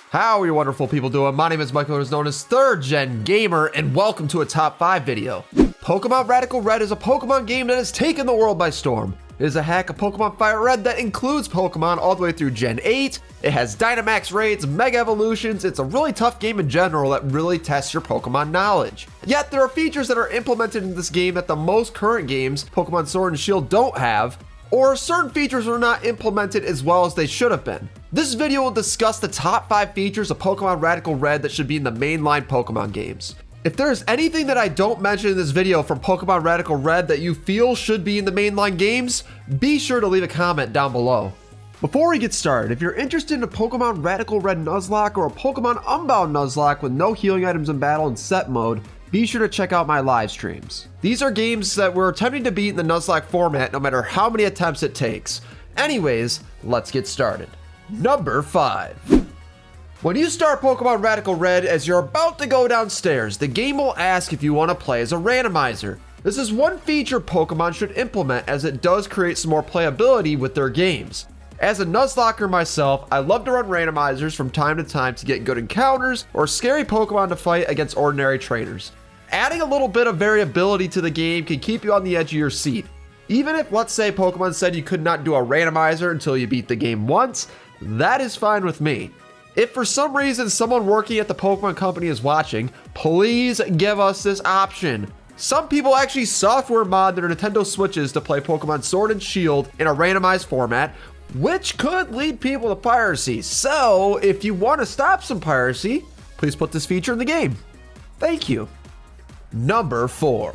How are you wonderful people doing? My name is Michael, known as ThirdGenGamer, and welcome to a top 5 video. Pokemon Radical Red is a Pokemon game that has taken the world by storm. It is a hack of Pokemon Fire Red that includes Pokemon all the way through Gen 8. It has Dynamax raids, Mega Evolutions. It's a really tough game in general that really tests your Pokemon knowledge. Yet there are features that are implemented in this game that the most current games, Pokemon Sword and Shield, don't have, or certain features are not implemented as well as they should have been. This video will discuss the top 5 features of Pokemon Radical Red that should be in the mainline Pokemon games. If there's anything that I don't mention in this video from Pokemon Radical Red that you feel should be in the mainline games, be sure to leave a comment down below. Before we get started, if you're interested in a Pokemon Radical Red Nuzlocke or a Pokemon Unbound Nuzlocke with no healing items in battle and set mode, be sure to check out my live streams. These are games that we're attempting to beat in the Nuzlocke format no matter how many attempts it takes. Anyways, let's get started. Number 5. When you start Pokemon Radical Red, as you're about to go downstairs, the game will ask if you want to play as a randomizer. This is one feature Pokemon should implement, as it does create some more playability with their games. As a Nuzlocker myself, I love to run randomizers from time to time to get good encounters or scary Pokemon to fight against ordinary trainers. Adding a little bit of variability to the game can keep you on the edge of your seat. Even if, let's say, Pokemon said you could not do a randomizer until you beat the game once, that is fine with me. If for some reason someone working at the Pokemon company is watching, please give us this option. Some people actually software mod their Nintendo Switches to play Pokemon Sword and Shield in a randomized format, which could lead people to piracy. So if you want to stop some piracy, please put this feature in the game. Thank you. Number 4.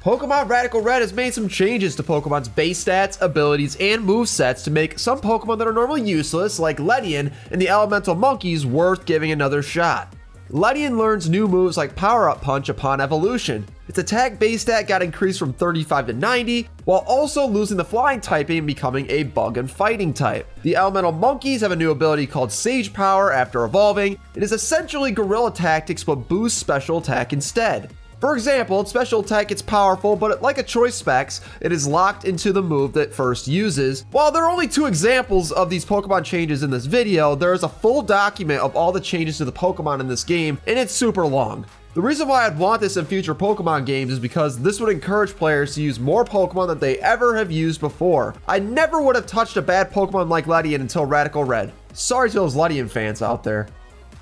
Pokemon Radical Red has made some changes to Pokemon's base stats, abilities, and movesets to make some Pokemon that are normally useless, like Ledian and the Elemental Monkeys, worth giving another shot. Ledian learns new moves like Power Up Punch upon evolution. Its attack base stat got increased from 35 to 90, while also losing the flying typing and becoming a bug and fighting type. The Elemental Monkeys have a new ability called Sage Power after evolving. It is essentially Guerrilla Tactics but boosts special attack instead. For example, its special attack gets powerful, but like a choice specs, it is locked into the move that first uses. While there are only 2 examples of these Pokemon changes in this video, there is a full document of all the changes to the Pokemon in this game, and it's super long. The reason why I'd want this in future Pokemon games is because this would encourage players to use more Pokemon than they ever have used before. I never would have touched a bad Pokemon like Ledian until Radical Red. Sorry to those Ledian fans out there.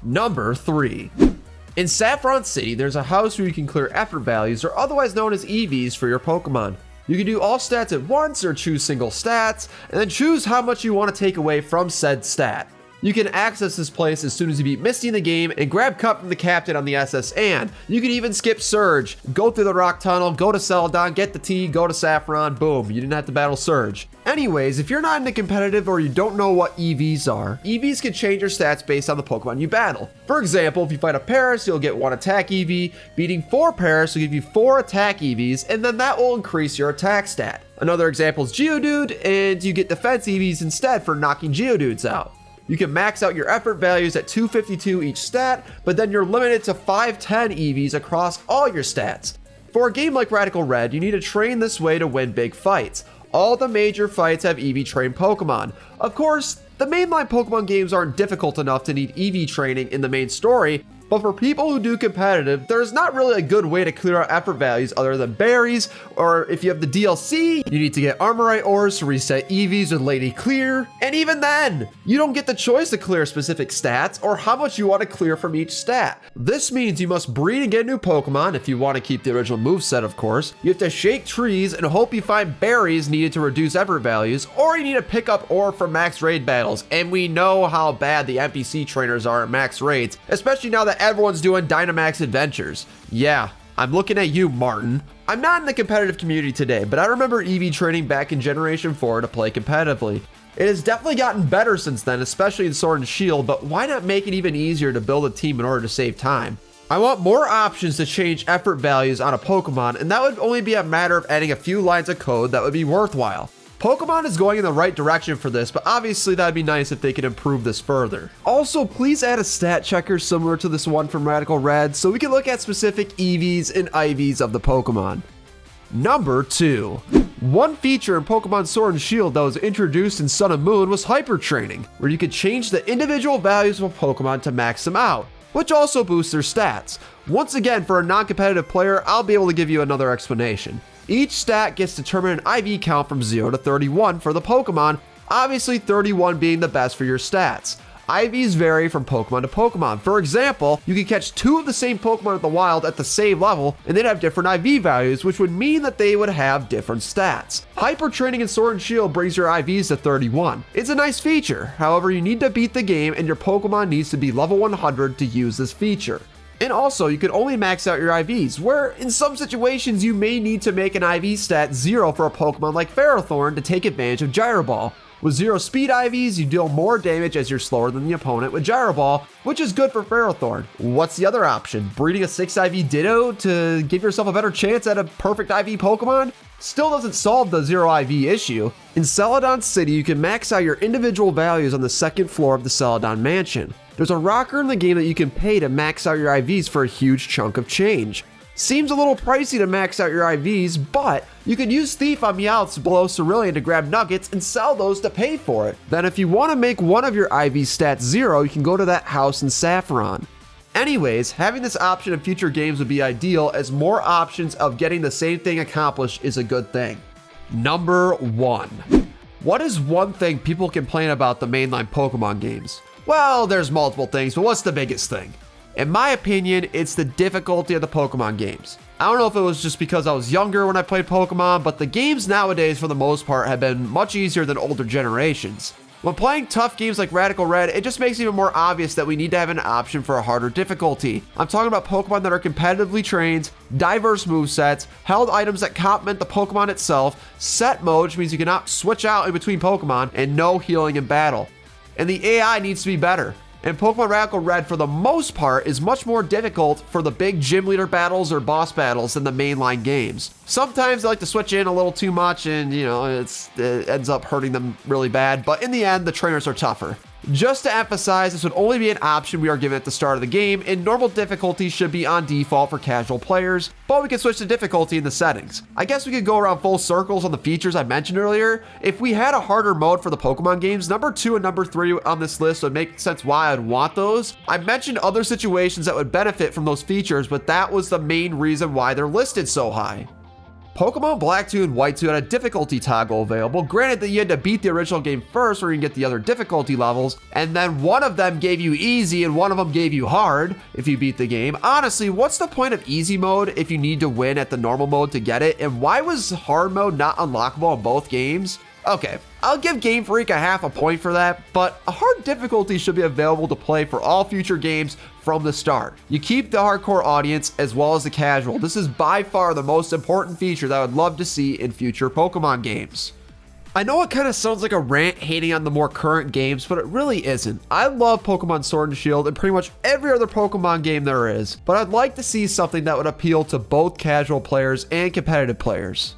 Number 3. In Saffron City, there's a house where you can clear effort values, or otherwise known as EVs, for your Pokemon. You can do all stats at once or choose single stats, and then choose how much you want to take away from said stat. You can access this place as soon as you beat Misty in the game and grab Cup from the captain on the SS Anne. You can even skip Surge, go through the rock tunnel, go to Celadon, get the T, go to Saffron, boom, you didn't have to battle Surge. Anyways, if you're not into competitive or you don't know what EVs are, EVs can change your stats based on the Pokemon you battle. For example, if you fight a Paras, you'll get 1 attack EV, beating 4 Paras will give you 4 attack EVs, and then that will increase your attack stat. Another example is Geodude, and you get defense EVs instead for knocking Geodudes out. You can max out your effort values at 252 each stat, but then you're limited to 510 EVs across all your stats. For a game like Radical Red, you need to train this way to win big fights. All the major fights have EV trained Pokemon. Of course, the mainline Pokemon games aren't difficult enough to need EV training in the main story, but for people who do competitive, there's not really a good way to clear out effort values other than berries, or if you have the DLC, you need to get Armorite ores to reset EVs with Lady Clear, and even then, you don't get the choice to clear specific stats or how much you want to clear from each stat. This means you must breed and get new Pokemon if you want to keep the original moveset, of course. You have to shake trees and hope you find berries needed to reduce effort values, or you need to pick up ore from max raid battles, and we know how bad the NPC trainers are at max raids, especially now that everyone's doing Dynamax adventures. Yeah, I'm looking at you, Martin. I'm not in the competitive community today, but I remember EV training back in Generation 4 to play competitively. It has definitely gotten better since then, especially in Sword and Shield, but why not make it even easier to build a team in order to save time? I want more options to change effort values on a Pokemon, and that would only be a matter of adding a few lines of code that would be worthwhile. Pokemon is going in the right direction for this, but obviously that'd be nice if they could improve this further. Also, please add a stat checker similar to this one from Radical Red so we can look at specific EVs and IVs of the Pokemon. Number 2. One feature in Pokemon Sword and Shield that was introduced in Sun and Moon was Hyper Training, where you could change the individual values of a Pokemon to max them out, which also boosts their stats. Once again, for a non-competitive player, I'll be able to give you another explanation. Each stat gets determined an IV count from 0 to 31 for the Pokemon, obviously 31 being the best for your stats. IVs vary from Pokemon to Pokemon. For example, you can catch 2 of the same Pokemon in the wild at the same level, and they'd have different IV values, which would mean that they would have different stats. Hyper Training in Sword and Shield brings your IVs to 31. It's a nice feature, however you need to beat the game and your Pokemon needs to be level 100 to use this feature. And also, you can only max out your IVs, where in some situations you may need to make an IV stat 0 for a Pokemon like Ferrothorn to take advantage of Gyro Ball. With 0 speed IVs, you deal more damage as you're slower than the opponent with Gyro Ball, which is good for Ferrothorn. What's the other option? Breeding a 6 IV Ditto to give yourself a better chance at a perfect IV Pokemon? Still doesn't solve the 0 IV issue. In Celadon City, you can max out your individual values on the second floor of the Celadon Mansion. There's a rocker in the game that you can pay to max out your IVs for a huge chunk of change. Seems a little pricey to max out your IVs, but you can use Thief on Meowths below Cerulean to grab nuggets and sell those to pay for it. Then if you want to make one of your IV stats 0, you can go to that house in Saffron. Anyways, having this option in future games would be ideal, as more options of getting the same thing accomplished is a good thing. Number 1. What is one thing people complain about the mainline Pokemon games? Well, there's multiple things, but what's the biggest thing? In my opinion, it's the difficulty of the Pokemon games. I don't know if it was just because I was younger when I played Pokemon, but the games nowadays for the most part have been much easier than older generations. When playing tough games like Radical Red, it just makes it even more obvious that we need to have an option for a harder difficulty. I'm talking about Pokemon that are competitively trained, diverse movesets, held items that complement the Pokemon itself, set mode, which means you cannot switch out in between Pokemon, and no healing in battle. And the AI needs to be better. And Pokemon Radical Red, for the most part, is much more difficult for the big gym leader battles or boss battles than the mainline games. Sometimes they like to switch in a little too much and, it ends up hurting them really bad, but in the end, the trainers are tougher. Just to emphasize, this would only be an option we are given at the start of the game, and normal difficulty should be on default for casual players, but we can switch to difficulty in the settings. I guess we could go around full circles on the features I mentioned earlier. If we had a harder mode for the Pokemon games, number 2 and number 3 on this list would make sense why I'd want those. I mentioned other situations that would benefit from those features, but that was the main reason why they're listed so high. Pokemon Black 2 and White 2 had a difficulty toggle available. Granted that you had to beat the original game first or you can get the other difficulty levels, and then one of them gave you easy and one of them gave you hard if you beat the game. Honestly, what's the point of easy mode if you need to win at the normal mode to get it? And why was hard mode not unlockable in both games? Okay, I'll give Game Freak a half a point for that, but a hard difficulty should be available to play for all future games from the start. You keep the hardcore audience as well as the casual. This is by far the most important feature that I would love to see in future Pokemon games. I know it kind of sounds like a rant hating on the more current games, but it really isn't. I love Pokemon Sword and Shield and pretty much every other Pokemon game there is, but I'd like to see something that would appeal to both casual players and competitive players.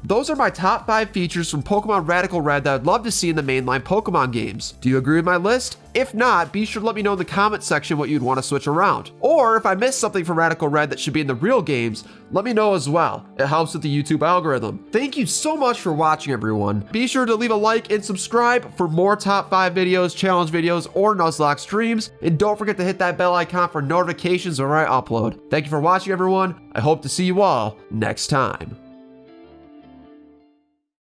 Those are my top 5 features from Pokemon Radical Red that I'd love to see in the mainline Pokemon games. Do you agree with my list? If not, be sure to let me know in the comment section what you'd want to switch around. Or if I missed something from Radical Red that should be in the real games, let me know as well. It helps with the YouTube algorithm. Thank you so much for watching, everyone. Be sure to leave a like and subscribe for more top 5 videos, challenge videos, or Nuzlocke streams. And don't forget to hit that bell icon for notifications when I upload. Thank you for watching, everyone. I hope to see you all next time.